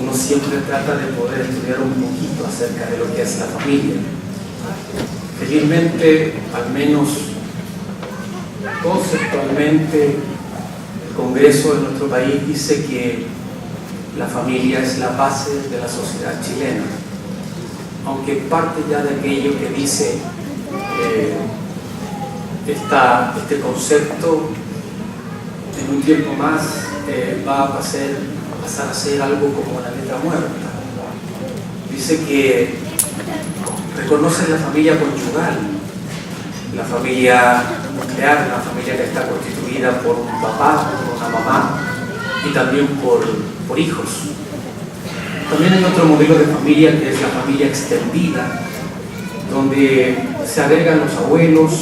uno siempre trata de poder estudiar un poquito acerca de lo que es la familia. Felizmente, al menos conceptualmente, el Congreso de nuestro país dice que la familia es la base de la sociedad chilena, aunque parte ya de aquello que dice este concepto en un tiempo más va a pasar a ser algo como una letra muerta. Dice que reconoce la familia conyugal, la familia nuclear, la familia que está constituida por un papá, por una mamá y también por hijos. También hay otro modelo de familia que es la familia extendida, donde se agregan los abuelos,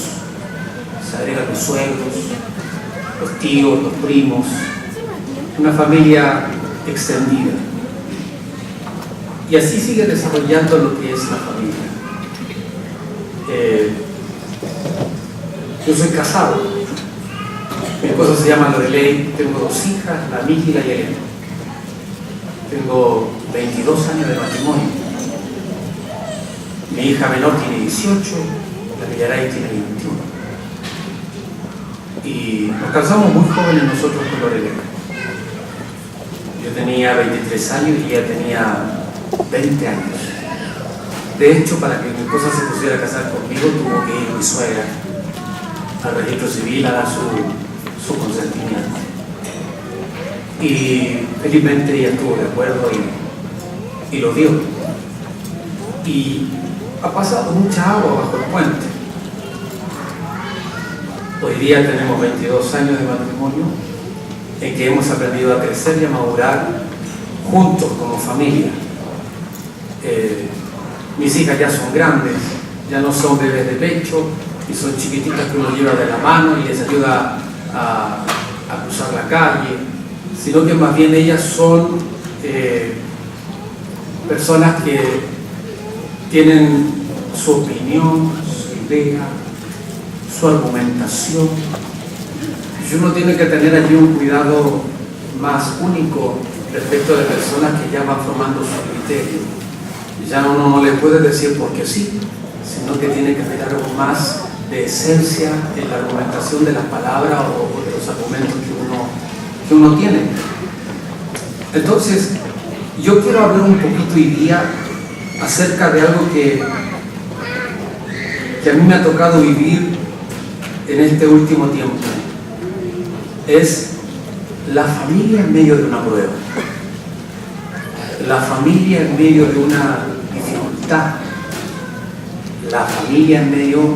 se agregan los suegros, los tíos, los primos, una familia extendida. Y así sigue desarrollando lo que es la familia. Yo soy casado, mi esposa se llama Lorelei, tengo 2 hijas, la Miki y la Yelena. Tengo 22 años de matrimonio. Mi hija menor tiene 18, la Millaray tiene 21. Y nos casamos muy jóvenes nosotros con Lorelei. Yo tenía 23 años y ella tenía 20 años. De hecho, para que mi esposa se pusiera a casar conmigo, tuvo que ir mi suegra al registro civil a dar su consentimiento. Y felizmente ella estuvo de acuerdo y lo dio. Y ha pasado mucha agua bajo el puente. Hoy día tenemos 22 años de matrimonio en que hemos aprendido a crecer y a madurar juntos como familia. Mis hijas ya son grandes, ya no son bebés de pecho y son chiquititas que uno lleva de la mano y les ayuda a cruzar la calle, sino que más bien ellas son personas que tienen su opinión, su idea, su argumentación, y uno tiene que tener allí un cuidado más único respecto de personas que ya van formando su criterio. Ya uno no le puede decir porque sí, sino que tiene que haber algo más de esencia en la argumentación de las palabras o de los argumentos que uno tiene. Entonces, yo quiero hablar un poquito hoy día acerca de algo que a mí me ha tocado vivir en este último tiempo. Es la familia en medio de una prueba. La familia en medio de una dificultad. La familia en medio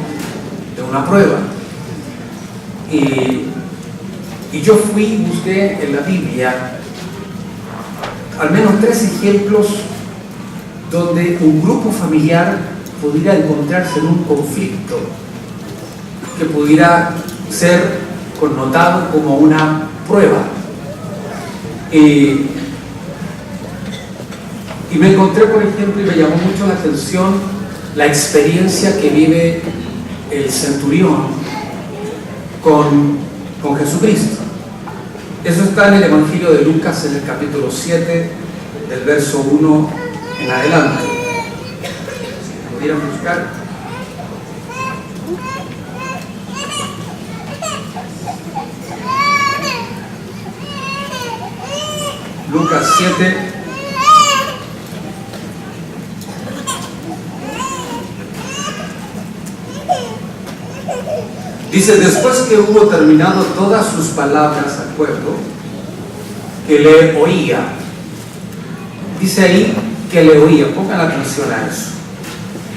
de una prueba. Y yo fui y busqué en la Biblia al menos 3 ejemplos donde un grupo familiar pudiera encontrarse en un conflicto que pudiera ser connotado como una prueba. Y me encontré, por ejemplo, y me llamó mucho la atención la experiencia que vive el centurión con Jesucristo. Eso está en el Evangelio de Lucas, en el capítulo 7, del verso 1 en adelante. Si pudieran buscar. Lucas 7. Dice, después que hubo terminado todas sus palabras al pueblo, que le oía. Dice ahí que le oía, pongan atención a eso.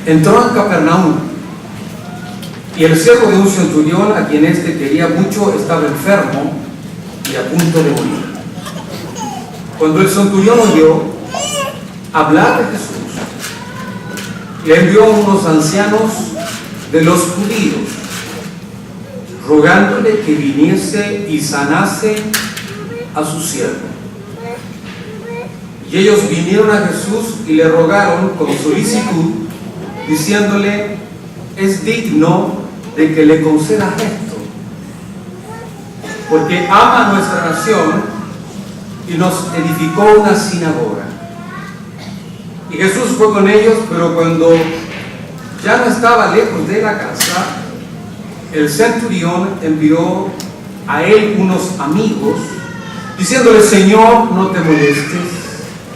Entró en Capernaum, y el siervo de un centurión, a quien éste quería mucho, estaba enfermo y a punto de morir. Cuando el centurión oyó hablar de Jesús, le envió a unos ancianos de los judíos, rogándole que viniese y sanase a su siervo. Y ellos vinieron a Jesús y le rogaron con solicitud, diciéndole, es digno de que le concedas esto, porque ama nuestra nación y nos edificó una sinagoga. Y Jesús fue con ellos, pero cuando ya no estaba lejos de la casa, el centurión envió a él unos amigos, diciéndole: Señor, no te molestes,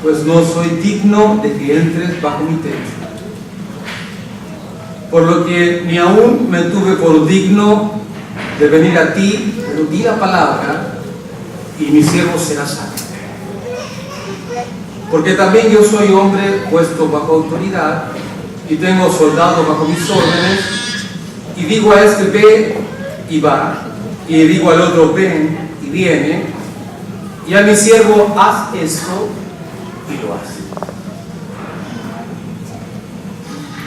pues no soy digno de que entres bajo mi techo. Por lo que ni aún me tuve por digno de venir a ti, pero di la palabra y mi siervo será sano. Porque también yo soy hombre puesto bajo autoridad y tengo soldados bajo mis órdenes, y digo a este: ve, y va, y digo al otro: ven, y viene, y a mi siervo: haz esto, y lo hace.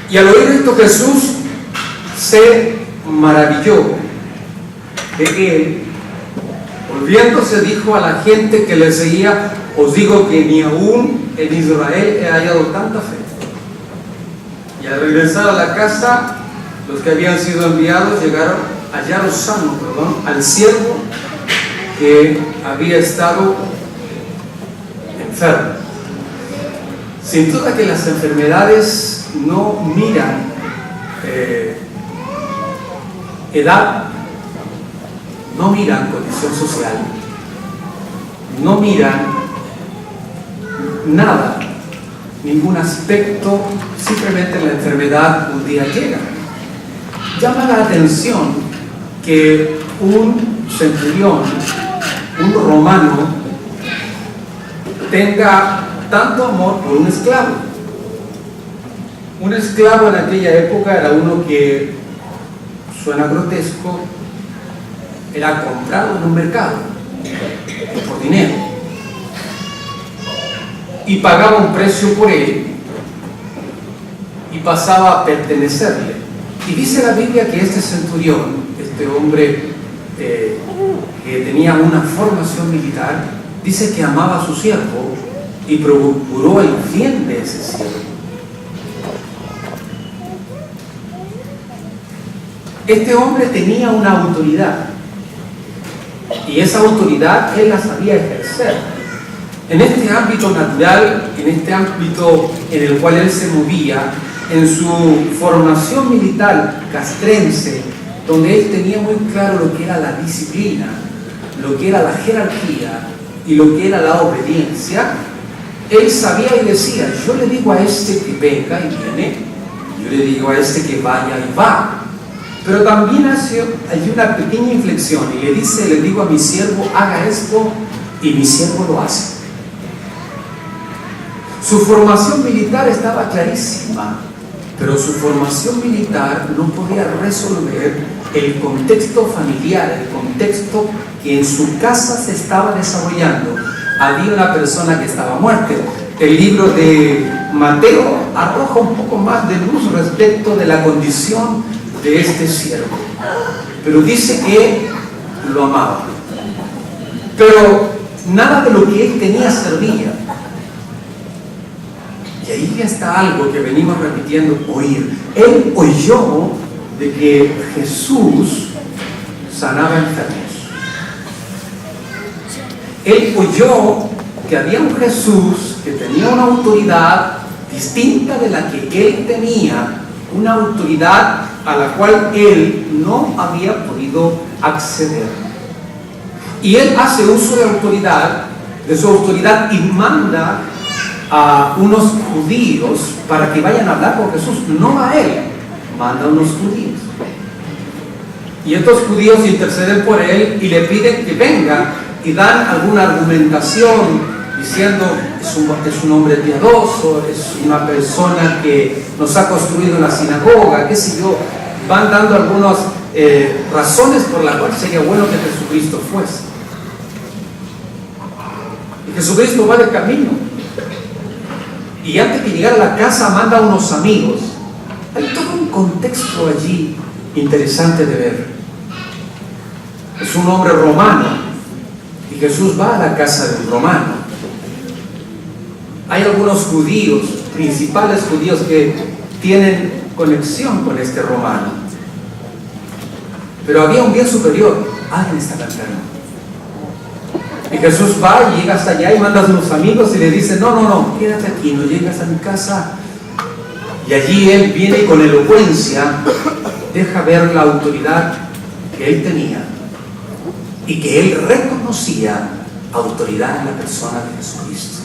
Y al oír esto, Jesús se maravilló de él. Volviéndose, dijo a la gente que le seguía: os digo que ni aún en Israel he hallado tanta fe. Y al regresar a la casa, los que habían sido enviados hallaron sano al siervo que había estado enfermo. Sin duda que las enfermedades no miran edad, no miran condición social, no miran nada, ningún aspecto. Simplemente la enfermedad un día llega. Llama la atención que un centurión, un romano, tenga tanto amor por un esclavo. Un esclavo en aquella época era uno que, suena grotesco, era comprado en un mercado por dinero y pagaba un precio por él y pasaba a pertenecerle. Y dice la Biblia que este centurión, este hombre que tenía una formación militar, dice que amaba a su siervo y procuró el bien de ese siervo. Este hombre tenía una autoridad, y esa autoridad él la sabía ejercer. En este ámbito natural, en este ámbito en el cual él se movía, en su formación militar castrense, donde él tenía muy claro lo que era la disciplina, lo que era la jerarquía y lo que era la obediencia, él sabía y decía: yo le digo a este que venga y viene, yo le digo a este que vaya y va. Pero también hay una pequeña inflexión y le digo a mi siervo: haga esto, y mi siervo lo hace. Su formación militar estaba clarísima, pero su formación militar no podía resolver el contexto familiar, el contexto que en su casa se estaba desarrollando. Había una persona que estaba muerta. El libro de Mateo arroja un poco más de luz respecto de la condición de este siervo, pero dice que lo amaba, pero nada de lo que él tenía servía. Y ahí ya está algo que venimos repitiendo: oír. Él oyó de que Jesús sanaba enfermos. Él oyó que había un Jesús que tenía una autoridad distinta de la que él tenía, una autoridad a la cual él no había podido acceder. Y él hace uso de su autoridad, y manda a unos judíos para que vayan a hablar con Jesús, no a él, manda a unos judíos. Y estos judíos interceden por él y le piden que venga, y dan alguna argumentación diciendo: es un hombre piadoso, es una persona que nos ha construido una sinagoga, qué sé yo. Van dando algunas razones por las cuales sería bueno que Jesucristo fuese. Y Jesucristo va de camino, y antes de llegar a la casa manda a unos amigos. Hay todo un contexto allí interesante de ver. Es un hombre romano, y Jesús va a la casa de un romano. Hay algunos judíos, principales judíos, que tienen conexión con este romano, pero había un bien superior: alguien estaba enfermo. Y Jesús va y llega hasta allá y manda a sus amigos y le dice, no, quédate aquí, no llegas a mi casa. Y allí él viene con elocuencia, deja ver la autoridad que él tenía y que él reconocía autoridad en la persona de Jesucristo.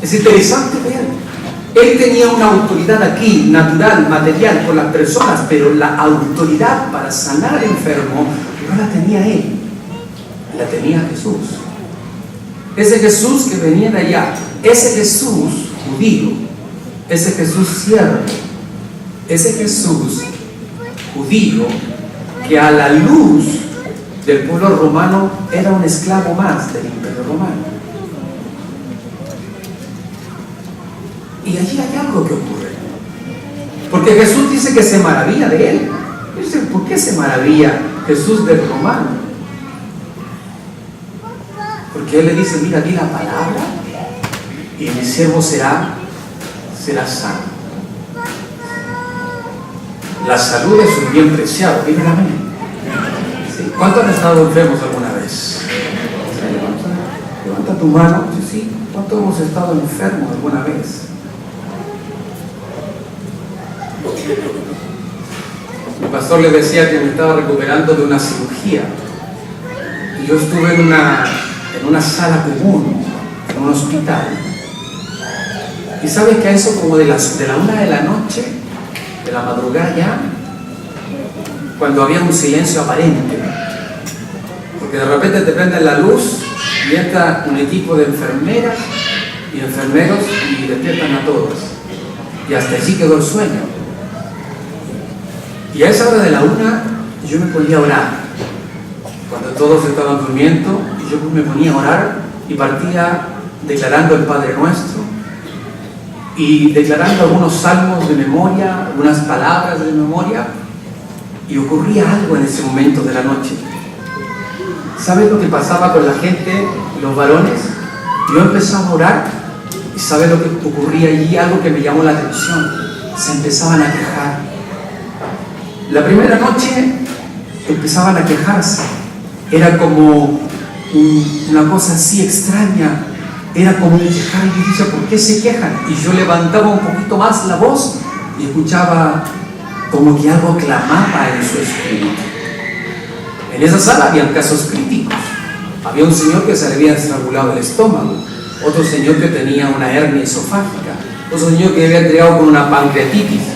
Es interesante ver. Él tenía una autoridad aquí, natural, material, por las personas, pero la autoridad para sanar al enfermo no la tenía él, la tenía Jesús. Ese Jesús que venía de allá, ese Jesús judío, ese Jesús siervo, ese Jesús judío que a la luz del pueblo romano era un esclavo más del imperio romano. Y allí hay algo que ocurre, porque Jesús dice que se maravilla de él. Dice, ¿por qué se maravilla Jesús del romano? Porque él le dice, mira, di la palabra y mi siervo será sano. La salud es un bien preciado, díganme amén. ¿Sí? ¿Cuántos han estado enfermos alguna vez? Levanta tu mano. Sí, ¿cuántos hemos estado enfermos alguna vez? Mi pastor le decía que me estaba recuperando de una cirugía y yo estuve en una sala común, en un hospital, y sabes que a eso como de la 1 de la noche, de la madrugada ya, cuando había un silencio aparente, porque de repente te prenden la luz y entra un equipo de enfermeras y enfermeros y despiertan a todos, y hasta allí quedó el sueño. Y a esa hora de la 1 yo me ponía a orar. Cuando todos estaban durmiendo, yo me ponía a orar y partía declarando el Padre Nuestro y declarando algunos salmos de memoria, algunas palabras de memoria, y ocurría algo en ese momento de la noche. ¿Sabes lo que pasaba con la gente, los varones? Yo empezaba a orar y ¿sabes lo que ocurría allí? Algo que me llamó la atención. Se empezaban a quejar. La primera noche empezaban a quejarse, era como una cosa así extraña, era como un quejar, y yo decía, ¿por qué se quejan? Y yo levantaba un poquito más la voz y escuchaba como que algo clamaba en su espíritu. En esa sala habían casos críticos, había un señor que se le había estrangulado el estómago, otro señor que tenía una hernia esofágica, otro señor que había entregado con una pancreatitis.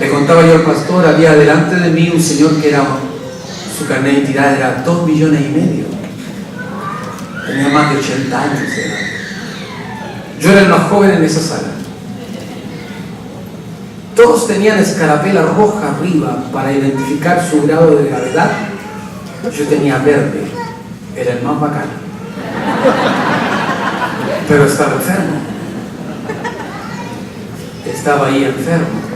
Le contaba yo al pastor, había delante de mí un señor que su carnet de identidad era 2,5 millones. Tenía más de 80 años de edad. Yo era el más joven en esa sala. Todos tenían escarapela roja arriba para identificar su grado de gravedad. Yo tenía verde, era el más bacán. Pero estaba enfermo. Estaba ahí enfermo.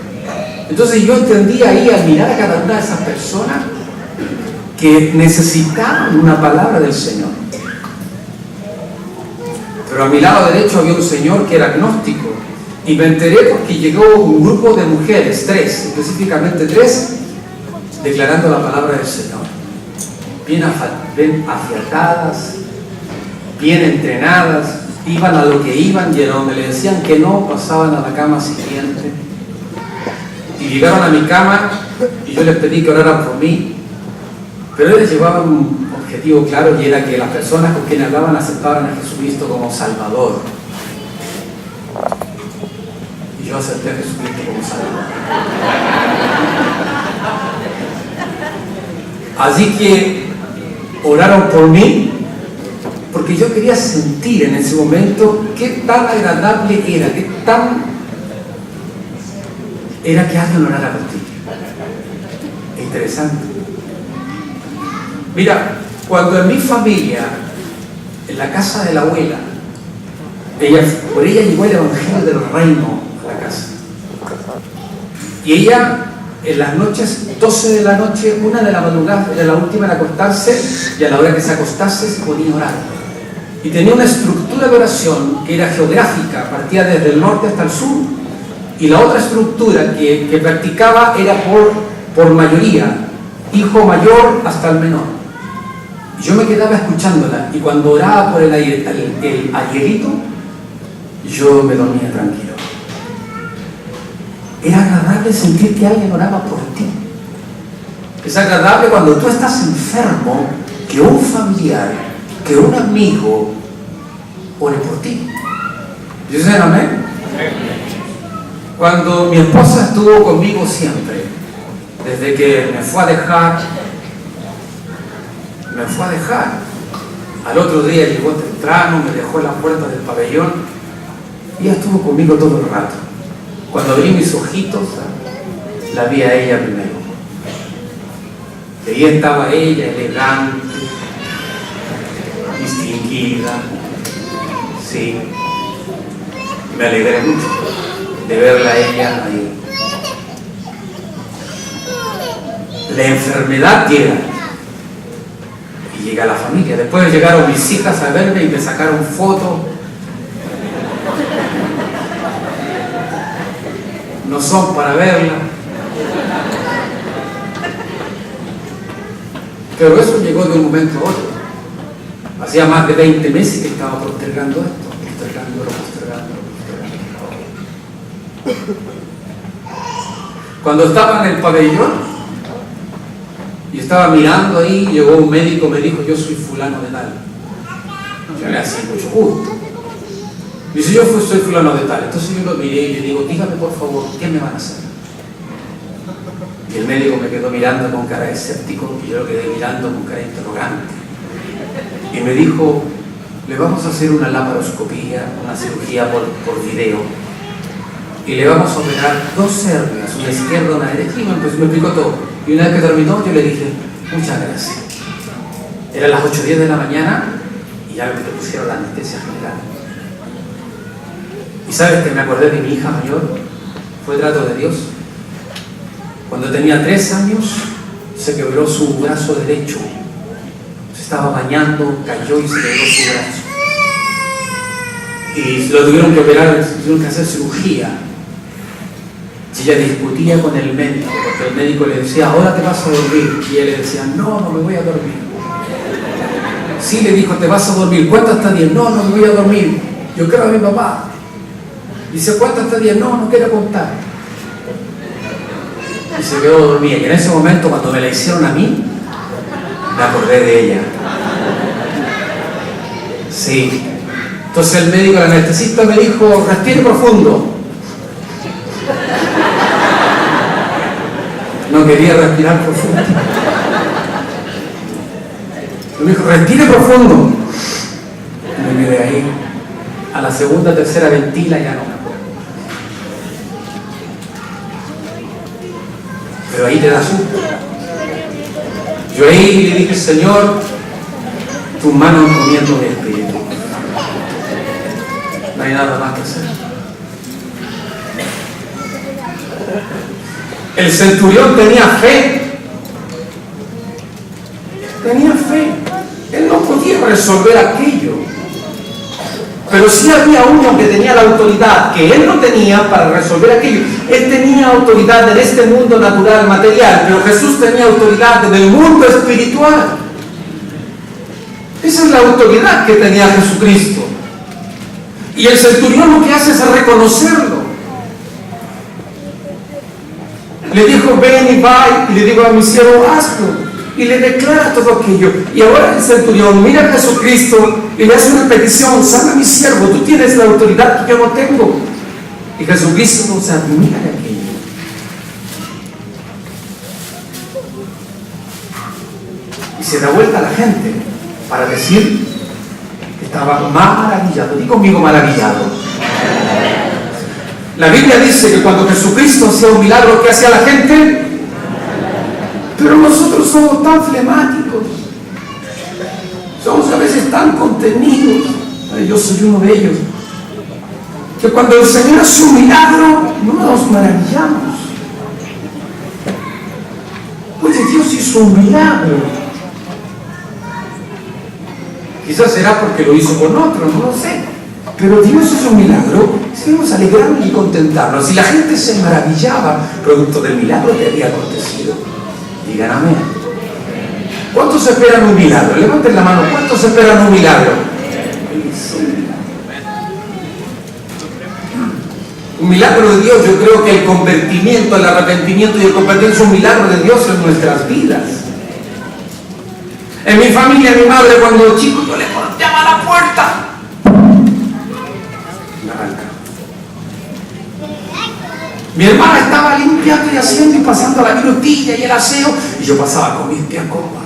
Entonces yo entendí ahí al mirar a cada una de esas personas que necesitaban una palabra del Señor. Pero a mi lado derecho había un señor que era agnóstico y me enteré porque llegó un grupo de mujeres, 3, específicamente 3, declarando la palabra del Señor. Bien afiatadas, bien entrenadas, iban a lo que iban y a donde le decían que no, pasaban a la cama siguiente. Y llegaron a mi cama y yo les pedí que oraran por mí, pero ellos llevaban un objetivo claro y era que las personas con quienes hablaban aceptaran a Jesucristo como Salvador. Y yo acepté a Jesucristo como Salvador. Así que oraron por mí porque yo quería sentir en ese momento qué tan agradable era, qué tan era que alguien orara por ti. Interesante. Mira, cuando en mi familia, en la casa de la abuela, por ella llegó el Evangelio del Reino a la casa. Y ella, en las noches, 12 de la noche, 1 de la madrugada, era la última en acostarse, y a la hora que se acostase se ponía a orar. Y tenía una estructura de oración que era geográfica, partía desde el norte hasta el sur. Y la otra estructura que practicaba era por mayoría, hijo mayor hasta el menor. Yo me quedaba escuchándola y cuando oraba por el aguilito, yo me dormía tranquilo. Era agradable sentir que alguien oraba por ti. Es agradable cuando tú estás enfermo, que un familiar, que un amigo ore por ti. ¿Dicen amén? Cuando mi esposa estuvo conmigo siempre, desde que me fue a dejar, al otro día llegó temprano, me dejó en la puerta del pabellón y ella estuvo conmigo todo el rato. Cuando abrí mis ojitos, la vi a ella primero. Y ahí estaba ella, elegante, distinguida. Sí, me alegré mucho de verla a ella ahí. La enfermedad llega. Y llega la familia. Después llegaron mis hijas a verme y me sacaron fotos. No son para verla. Pero eso llegó de un momento a otro. Hacía más de 20 meses que estaba postergando esto, postergándolo. Cuando estaba en el pabellón y estaba mirando ahí, llegó un médico, me dijo: yo soy fulano de tal. Yo le hacía mucho gusto. Dice: yo soy fulano de tal. Entonces yo lo miré y le digo: dígame por favor, ¿qué me van a hacer? Y el médico me quedó mirando con cara de escéptico y yo lo quedé mirando con cara de interrogante. Y me dijo: le vamos a hacer una laparoscopía, una cirugía por video, y le vamos a operar 2 hernias, una izquierda y una derecha. Y me explicó todo. Y una vez que terminó, yo le dije: muchas gracias. Eran las 8:10 de la mañana y ya me pusieron la anestesia general. ¿Y sabes que me acordé de mi hija mayor? Fue trato de Dios. Cuando tenía 3 años, se quebró su brazo derecho. Se estaba bañando, cayó y se quebró su brazo. Y lo tuvieron que operar, tuvieron que hacer cirugía. Y ella discutía con el médico, porque el médico le decía: ahora te vas a dormir. Y él le decía: no, no me voy a dormir. Sí, le dijo: te vas a dormir. ¿Cuánto está bien? No, no me voy a dormir. Yo quiero a mi papá. Dice: ¿cuánto está bien? No, no quiero contar. Y se quedó dormida. Y en ese momento, cuando me la hicieron a mí, me acordé de ella. Sí. Entonces el médico, el anestesista, me dijo: respire profundo. No quería respirar profundo. Me dijo: respire profundo. Y me quedé ahí. A la segunda, tercera ventila ya no me acuerdo. Pero ahí te da susto. Yo ahí le dije: Señor, tus manos comiendo mi espíritu. No hay nada más que hacer. El centurión tenía fe. Tenía fe. Él no podía resolver aquello. Pero sí había uno que tenía la autoridad que él no tenía para resolver aquello. Él tenía autoridad en este mundo natural, material, pero Jesús tenía autoridad en el mundo espiritual. Esa es la autoridad que tenía Jesucristo. Y el centurión lo que hace es reconocerlo. Le dijo: ven y va, y le digo a mi siervo: hazlo. Y le declara todo aquello. Y ahora el centurión mira a Jesucristo y le hace una petición: sana a mi siervo, tú tienes la autoridad que yo no tengo. Y Jesucristo nos admira de aquello. Y se da vuelta a la gente para decir que estaba maravillado. Di conmigo: maravillado. La Biblia dice que cuando Jesucristo hacía un milagro, ¿qué hacía la gente? Pero nosotros somos tan flemáticos, somos a veces tan contenidos. Yo soy uno de ellos, que cuando el Señor hace un milagro no nos maravillamos. Oye, Dios hizo un milagro. Quizás será porque lo hizo con otro, no lo sé. Pero Dios hizo un milagro, debemos alegrarnos y contentarnos. Y la gente se maravillaba producto del milagro que había acontecido. Digan amén. ¿Cuántos esperan un milagro? Levanten la mano. ¿Cuántos esperan un milagro? Un milagro de Dios. Yo creo que el convertimiento, el arrepentimiento y el convertirse es un milagro de Dios en nuestras vidas. En mi familia, mi madre, cuando chico, yo le golpeaba la puerta. Mi hermana estaba limpiando y haciendo y pasando la virutilla y el aseo, y yo pasaba con mis pies como.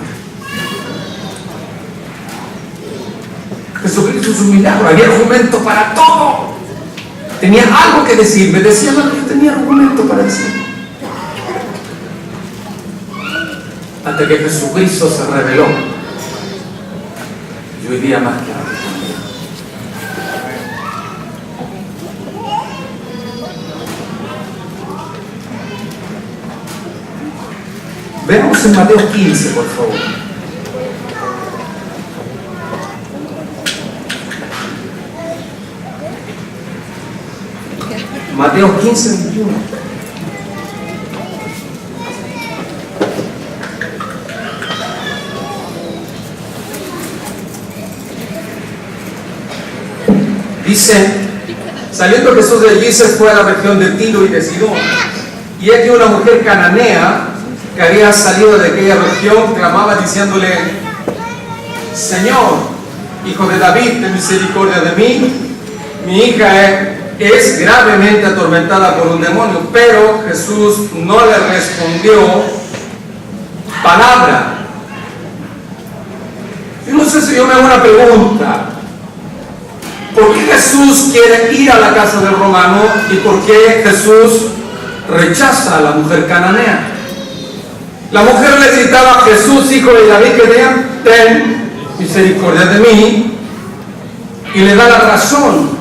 Jesucristo es un milagro, había argumento para todo. Tenía algo que decir, me decía lo que yo tenía argumento para decir. Hasta que Jesucristo se reveló. Y hoy día más claro. Veamos en Mateo 15, por favor. Mateo 15, 21. Dice, saliendo Jesús de allí se fue a la región de Tiro y de Sidón. Y aquí una mujer cananea que había salido de aquella región clamaba diciéndole: Señor, hijo de David, ten misericordia de mí. Mi hija es gravemente atormentada por un demonio. Pero Jesús no le respondió palabra. Yo no sé si yo me hago una pregunta. ¿Por qué Jesús quiere ir a la casa del romano y por qué Jesús rechaza a la mujer cananea? La mujer le gritaba: Jesús, hijo de David, que ten misericordia de mí, y le da la razón.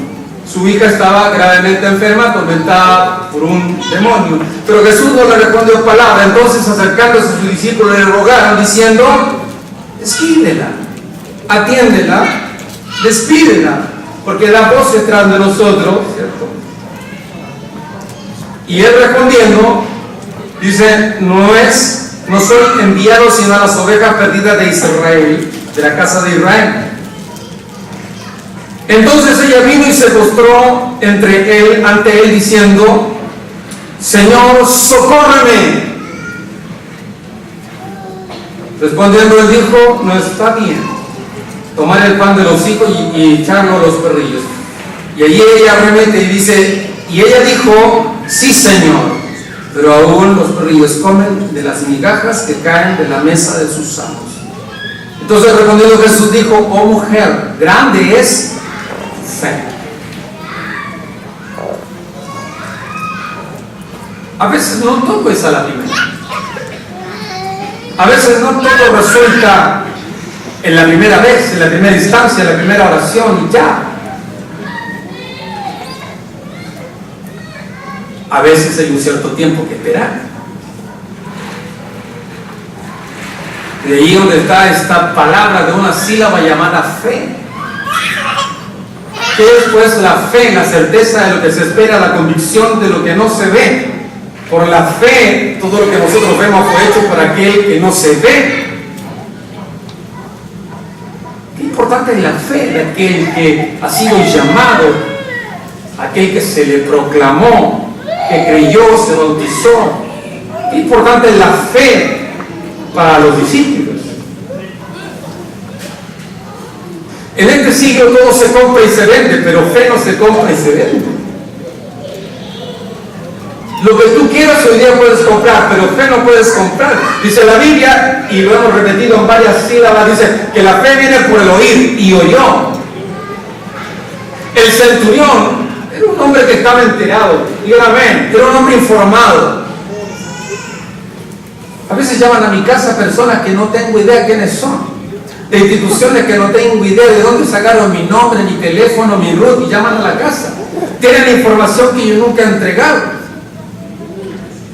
Su hija estaba gravemente enferma, atormentada por un demonio. Pero Jesús no le respondió palabra. Entonces, acercándose a sus discípulos, le rogaron diciendo: escríbela, atiéndela, despídela, porque da voz detrás de nosotros, ¿cierto? Y él respondiendo dice: no soy enviado sino a las ovejas perdidas de Israel, de la casa de Israel. Entonces ella vino y se postró ante él diciendo: Señor, socórreme. Respondiendo él dijo: no está bien tomar el pan de los hijos y echarlo a los perrillos. Y allí ella arremete y dice, y ella dijo: sí, Señor, pero aún los perrillos comen de las migajas que caen de la mesa de sus amos. Entonces respondiendo Jesús dijo: oh mujer, grande es fe. A veces no todo es a la primera. A veces no todo resulta en la primera vez, en la primera instancia, en la primera oración y ya. A veces hay un cierto tiempo que esperar. De ahí donde está esta palabra de una sílaba llamada fe. ¿Qué es pues la fe? La certeza de lo que se espera, la convicción de lo que no se ve. Por la fe, todo lo que nosotros vemos fue hecho por aquel que no se ve. Qué importante es la fe de aquel que ha sido llamado, aquel que se le proclamó, que creyó, se bautizó. Qué importante es la fe para los discípulos. En este siglo todo se compra y se vende, pero fe no se compra y se vende. Lo que tú quieras hoy día puedes comprar, pero fe no puedes comprar. Dice la Biblia, y lo hemos repetido en varias sílabas, dice que la fe viene por el oír, y oyó. El centurión era un hombre que estaba enterado, digan amén, era un hombre informado. A veces llaman a mi casa personas que no tengo idea quiénes son, de instituciones que no tengo idea de dónde sacaron mi nombre, mi teléfono, mi root, y llaman a la casa. Tienen información que yo nunca he entregado,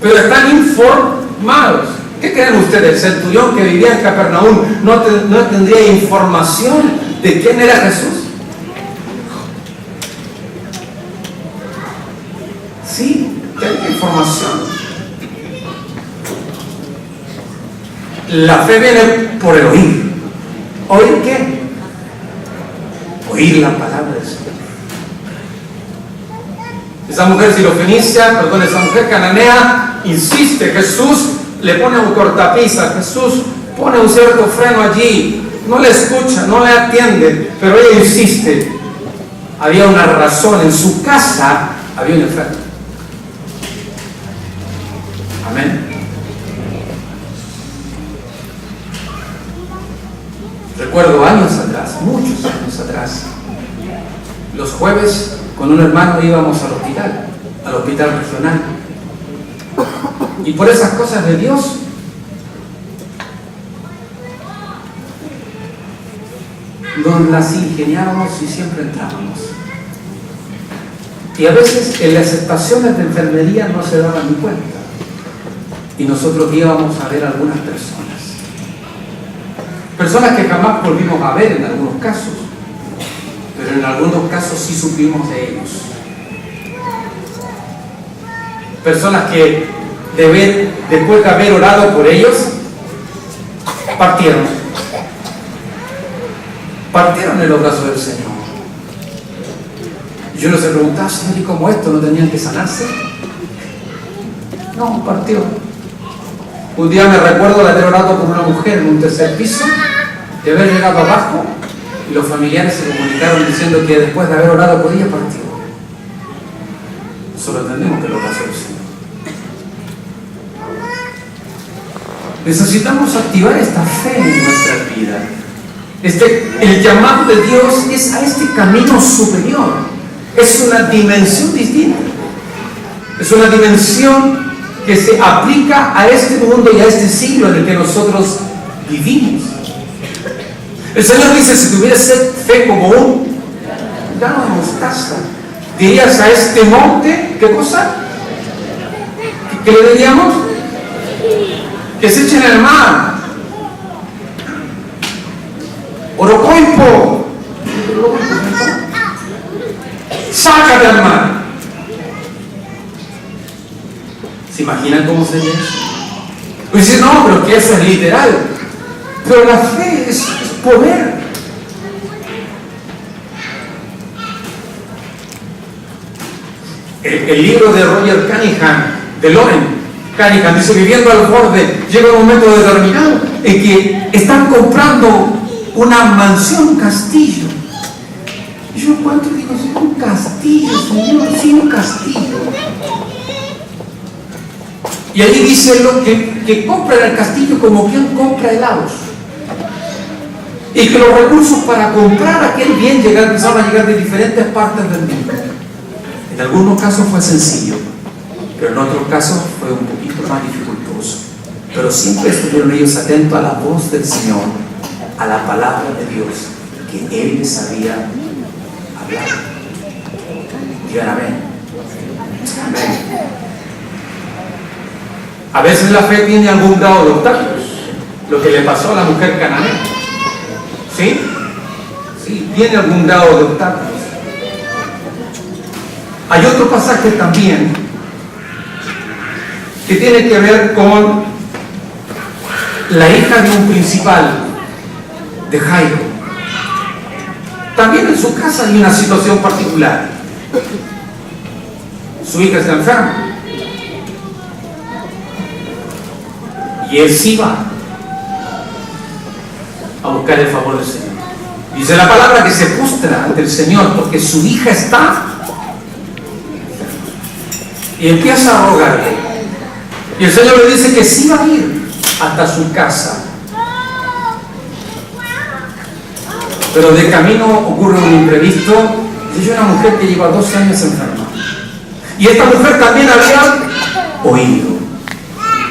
pero están informados. ¿Qué creen ustedes? El centurión que vivía en Capernaum no tendría información de quién era Jesús. Sí, tenía información. La fe viene por el oír. ¿Oír qué? Oír la palabra del Señor. Esa mujer sirofenicia, esa mujer cananea, insiste. Jesús le pone un cortapisa, Jesús pone un cierto freno allí, no le escucha, no le atiende, pero ella insiste. Había una razón, en su casa había un enfermo. Amén. Recuerdo años atrás, muchos años atrás, los jueves con un hermano íbamos al hospital regional, y por esas cosas de Dios nos las ingeniábamos y siempre entrábamos. Y a veces en las estaciones de enfermería no se daban ni cuenta, y nosotros íbamos a ver a algunas personas que jamás volvimos a ver en algunos casos, pero en algunos casos sí supimos de ellos. Personas que después de haber orado por ellos, partieron en los brazos del Señor. Y uno se preguntaba, Señor, ¿y cómo esto? ¿No tenían que sanarse? No, partió. Un día me recuerdo de haber orado por una mujer en un tercer piso, de haber llegado abajo, y los familiares se comunicaron diciendo que después de haber orado por ella partió. Solo entendemos que lo pasó el Señor. Necesitamos activar esta fe en nuestra vida. El llamado de Dios es a este camino superior. Es una dimensión distinta. Es una dimensión que se aplica a este mundo y a este siglo en el que nosotros vivimos. El Señor dice, si tuvieras fe como un grano de mostaza, dirías a este monte, ¿qué cosa? ¿Qué le diríamos? Que se eche en el mar. Orocoipo, sácate al mar. ¿Se imaginan cómo sería eso? Pues dice, no, pero que eso es literal. Pero la fe es poder. El libro de Roger Cunningham, de Loren Cunningham, dice, viviendo al borde, llega un momento determinado en que están comprando una mansión, un castillo. Y yo cuánto digo, sí, un castillo, Señor, sí, un castillo. Y allí dice lo que compran el castillo como quien compra helados. Y que los recursos para comprar aquel bien empezaron a llegar de diferentes partes del mundo. En algunos casos fue sencillo, pero en otros casos fue un poquito más dificultoso. Pero siempre estuvieron ellos atentos a la voz del Señor, a la palabra de Dios, que Él les había hablado. Digan amén. Amén. A veces la fe tiene algún grado de obstáculos, lo que le pasó a la mujer cananea. ¿Sí? Sí, tiene algún grado de obstáculos. Hay otro pasaje también que tiene que ver con la hija de un principal, de Jairo. También en su casa hay una situación particular. Su hija está enferma. Y él sí va a buscar el favor del Señor. Dice la palabra que se postra ante el Señor porque su hija está y empieza a rogarle. Y el Señor le dice que sí va a ir hasta su casa. Pero de camino ocurre un imprevisto. Y una mujer que lleva 12 años enferma. Y esta mujer también había oído.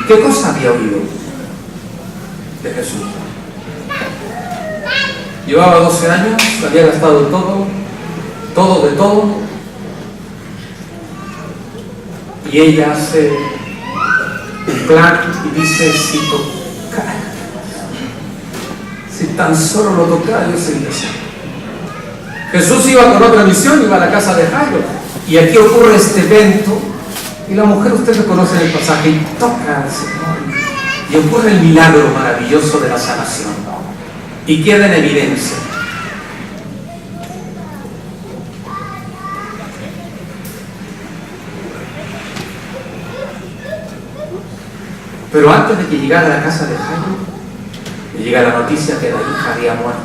¿Qué cosa había oído? De Jesús. Llevaba 12 años, había gastado todo de todo. Y ella hace un plan y dice, si tan solo lo tocara, yo sería sano. Jesús iba con otra misión, iba a la casa de Jairo. Y aquí ocurre este evento. Y la mujer, ustedes conocen el pasaje, y toca al Señor. y ocurre el milagro maravilloso de la sanación y queda en evidencia. Pero antes de que llegara a la casa de Jairo, le llega la noticia que la hija había muerto.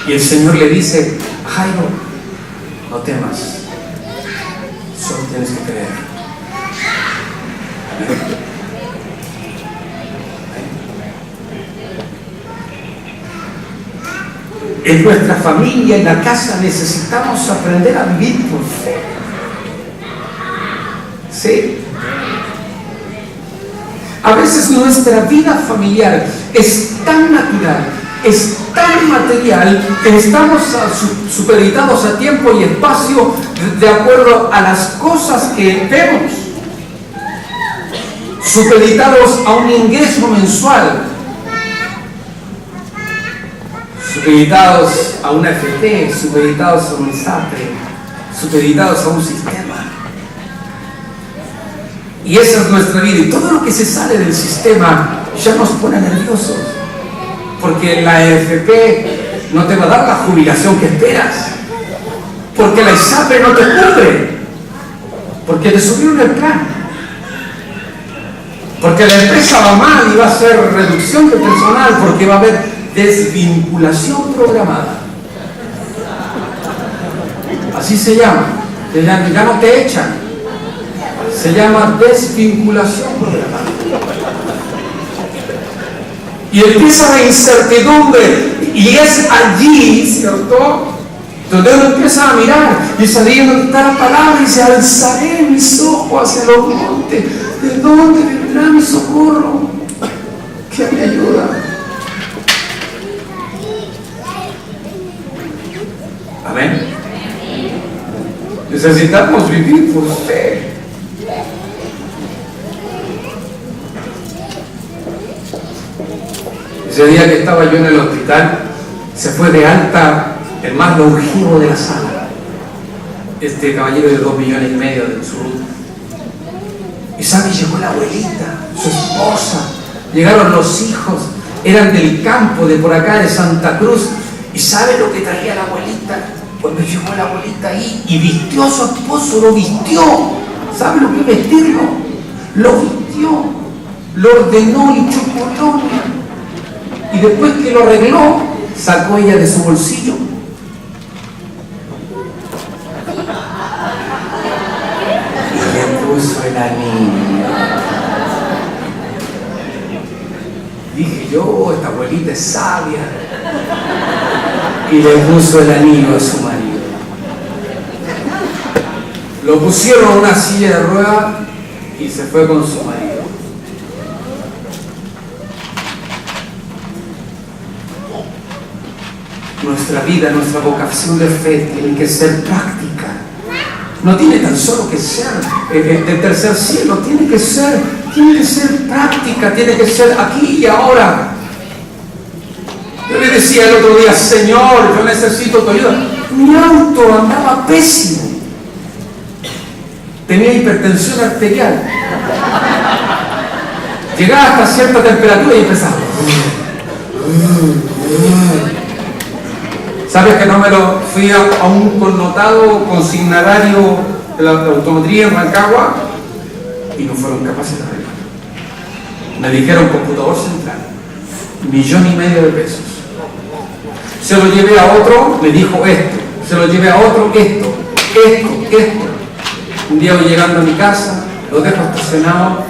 Y el Señor le dice: Jairo, no temas, solo tienes que creer. En nuestra familia, en la casa, necesitamos aprender a vivir por fe. ¿Sí? A veces nuestra vida familiar es tan natural, es tan material, que estamos supeditados a tiempo y espacio de acuerdo a las cosas que vemos, supeditados a un ingreso mensual, supeditados a una FP, supeditados a un SAPRE, supeditados a un sistema. Y esa es nuestra vida, y todo lo que se sale del sistema ya nos pone nerviosos, porque la AFP no te va a dar la jubilación que esperas, porque la ISAPRE no te cubre, porque te subieron el plan, porque la empresa va mal y va a hacer reducción de personal, porque va a haber desvinculación programada. Así se llama, ya no te echan. Se llama desvinculación programada. Y empieza la incertidumbre, y es allí, ¿cierto?, donde uno empieza a mirar, y es allí donde está la palabra, y dice: alzaré mis ojos hacia los montes, ¿de dónde vendrá mi socorro? ¿Quién me ayuda? Amén. Necesitamos vivir por fe. Ese día que estaba yo en el hospital, se fue de alta el más longevo de la sala, este caballero de 2,5 millones del sur. Y sabe, llegó la abuelita, su esposa, llegaron los hijos, eran del campo, de por acá, de Santa Cruz. ¿Y sabe lo que traía la abuelita? Cuando llegó la abuelita ahí y vistió a su esposo, lo vistió. ¿Sabe lo que es vestirlo? Lo vistió, lo ordenó y chocotó. Y después que lo arregló, sacó ella de su bolsillo y le puso el anillo. Dije yo, esta abuelita es sabia. Y le puso el anillo a su marido. Lo pusieron en una silla de ruedas y se fue con su marido. Nuestra vida, nuestra vocación de fe tiene que ser práctica. No tiene tan solo que ser del tercer cielo, tiene que ser práctica, tiene que ser aquí y ahora. Yo le decía el otro día: Señor, yo necesito tu ayuda. Mi auto andaba pésimo, tenía hipertensión arterial, llegaba hasta cierta temperatura y empezaba. ¿Sabes que no me lo fui a un connotado consignatario de la automotriz en Rancagua? Y no fueron capaces de arreglar. Me dijeron: computador central, 1,5 millones de pesos. Se lo llevé a otro, me dijo esto. Se lo llevé a otro, esto. Un día voy llegando a mi casa, lo dejo estacionado,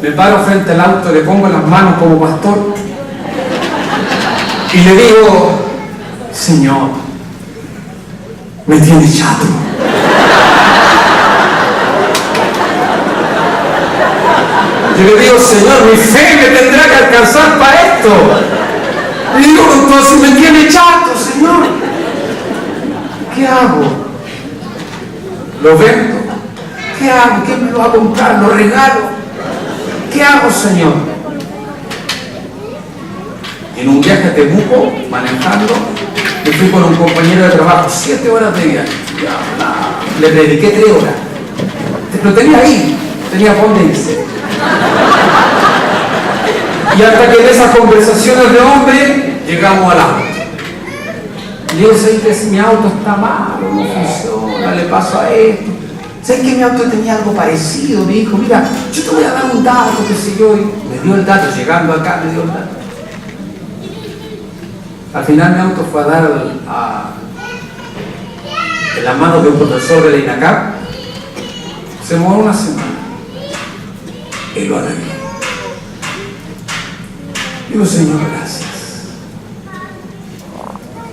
me paro frente al auto, le pongo las manos como pastor y le digo: Señor, me tiene chato. Yo le digo: Señor, mi fe me tendrá que alcanzar para esto. Le digo: entonces me tiene chato, Señor. ¿Qué hago? ¿Lo vendo? ¿Qué hago? ¿Quién me lo va a comprar? ¿Lo regalo? ¿Qué hago, Señor? En un viaje a Temuco, manejando, me fui con un compañero de trabajo, 7 horas de viaje. Le dediqué 3 horas. Lo tenía ahí, tenía por dónde irse. Y hasta que en esas conversaciones de hombre llegamos al auto. Y yo sé que mi auto está malo, no funciona, le paso a esto. Sé que mi auto tenía algo parecido. Me dijo, mira, yo te voy a dar un dato, qué sé yo. Y me dio el dato, llegando acá me dio el dato. Al final mi auto fue a dar en la mano de un profesor de la INACAP. Se demoró una semana. Y lo arregló. Digo, Señor, gracias.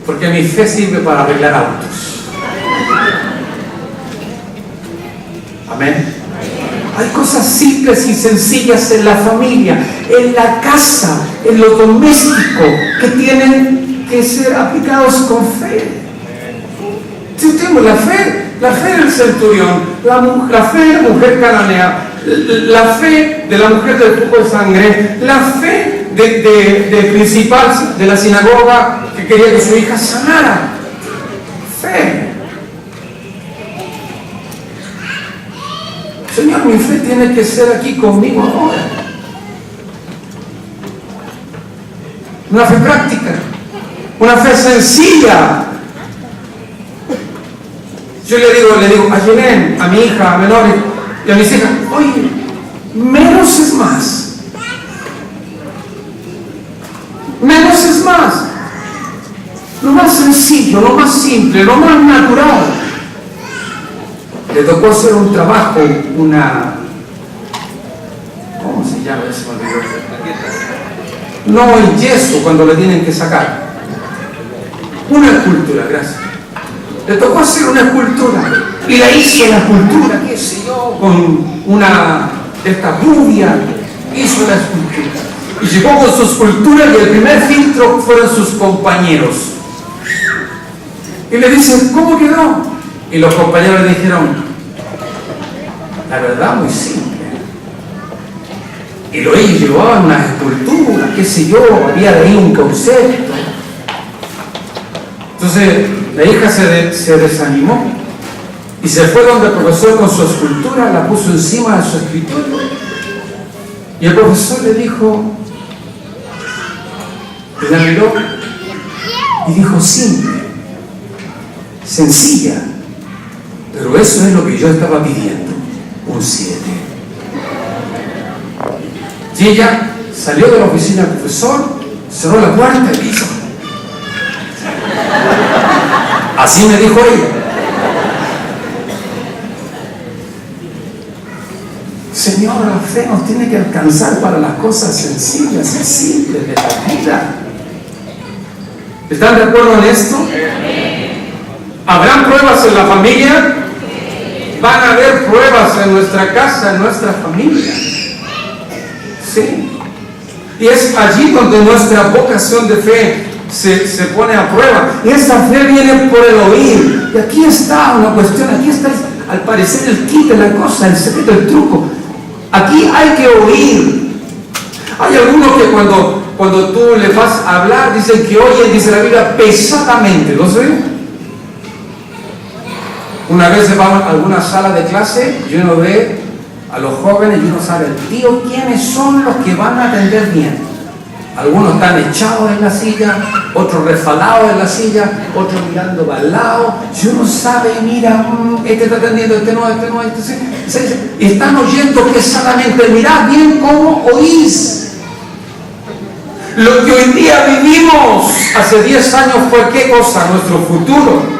Porque mi fe sirve para arreglar autos. Amén. Hay cosas simples y sencillas en la familia, en la casa, en lo doméstico, que tienen que ser aplicados con fe. Si tengo la fe del centurión, la fe de la mujer cananea, la fe de la mujer del flujo de sangre, la fe de principal de la sinagoga que quería que su hija sanara. Fe. Señor, mi fe tiene que ser aquí conmigo ahora. Una fe práctica, una fe sencilla. Yo le digo a Yelén, a mi hija, a menores y a mis hijas, oye, menos es más. Menos es más. Lo más sencillo, lo más simple, lo más natural. Le tocó hacer un trabajo, ¿cómo se llama? Se me olvidó. No, el yeso cuando le tienen que sacar. Una escultura, gracias. Le tocó hacer una escultura y la hizo la escultura, qué sé yo, con una de estas rubias, hizo la escultura. Y llegó con su escultura y el primer filtro fueron sus compañeros. Y le dicen, ¿cómo quedó? Y los compañeros le dijeron, la verdad, muy simple. Y ellos llevaban una escultura, qué sé yo, había de ahí un concepto. Entonces la hija se desanimó y se fue donde el profesor con su escultura, la puso encima de su escritorio. Y el profesor le dijo, la miró y dijo, simple, sencilla, pero eso es lo que yo estaba pidiendo, un 7. Y ella salió de la oficina del profesor, cerró la puerta y hizo. Así me dijo ella. Señor, la fe nos tiene que alcanzar para las cosas sencillas y simples de la vida. ¿Están de acuerdo en esto? ¿Habrán pruebas en la familia? Van a haber pruebas en nuestra casa, en nuestra familia. Sí. Y es allí donde nuestra vocación de fe se pone a prueba. Y esta fe viene por el oír. Y aquí está una cuestión, aquí está al parecer el kit de la cosa, el secreto, el truco. Aquí hay que oír. Hay algunos que cuando tú le vas a hablar, dicen que oyen, dice la Biblia, pesadamente. ¿Lo sé? Una vez se va a alguna sala de clase y uno ve a los jóvenes y uno sabe, tío, ¿quiénes son los que van a atender bien? Algunos están echados en la silla, otros refalados en la silla, otros mirando para el lado. Si uno sabe, mira, este está atendiendo, este no, este sí. Y están oyendo pesadamente. Mirad bien cómo oís. Lo que hoy día vivimos hace 10 años fue ¿qué cosa? Nuestro futuro.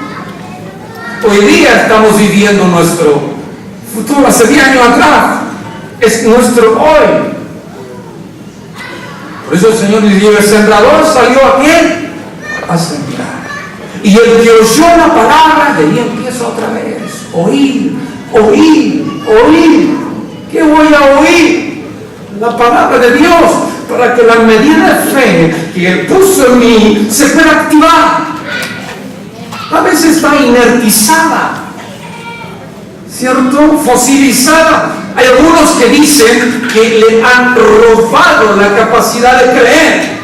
Hoy día estamos viviendo nuestro futuro. Hace 10 años atrás es nuestro hoy. Por eso el Señor dice, el sembrador salió ¿a quién? A sembrar. Y el que oyó la palabra, de ahí empieza otra vez. Oír, oír, oír. ¿Qué voy a oír? La palabra de Dios, para que la medida de fe que Él puso en mí se pueda activar. A veces está inertizada, ¿cierto? Fosilizada. Hay algunos que dicen que le han robado la capacidad de creer.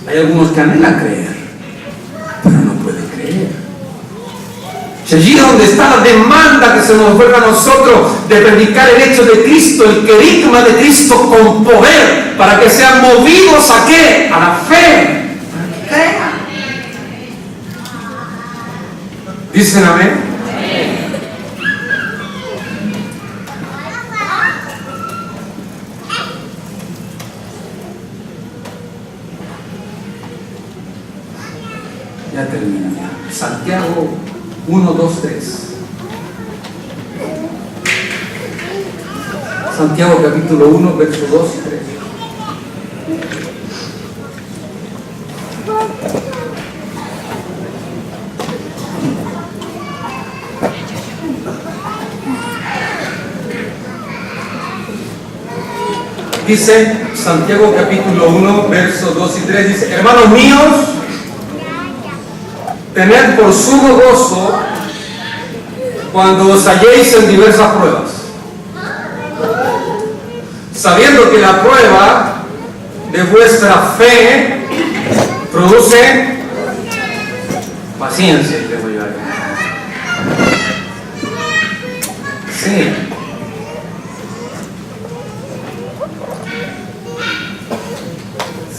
Hay algunos que anhelan creer, pero no pueden creer. Y allí donde está la demanda que se nos vuelve a nosotros de predicar el hecho de Cristo, el querigma de Cristo con poder, para que sean movidos ¿a qué? A la fe, para que crean. ¿Dicen amén? Ya termina. Santiago 1, 2, 3. Santiago capítulo 1, versos 2 y 3. Dice Santiago capítulo 1, versos 2 y 3, dice: hermanos míos, tened por sumo gozo cuando os halléis en diversas pruebas, sabiendo que la prueba de vuestra fe produce paciencia. Sí.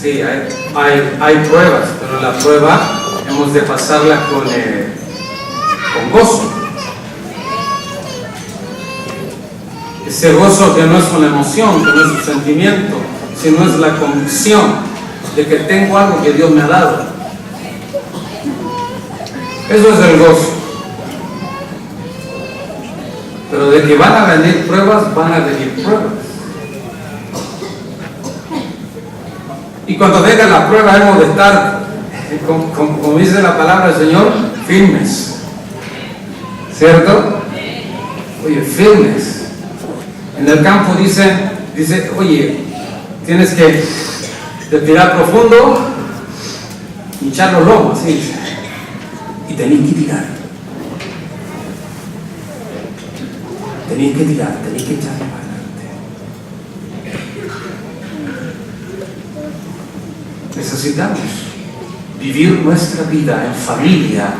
Sí, hay pruebas, pero la prueba hemos de pasarla con gozo. Ese gozo que no es una emoción, que no es un sentimiento, sino es la convicción de que tengo algo que Dios me ha dado. Eso es el gozo. Pero de que van a venir pruebas, van a venir pruebas. Y cuando venga la prueba hemos de estar, como dice la palabra del Señor, firmes. ¿Cierto? Oye, firmes. En el campo dice, oye, tienes que respirar profundo, hinchar los lomos, ¿sí? Y tenéis que tirar. Tenéis que tirar, tenéis que echar para adelante. Necesitamos vivir nuestra vida en familia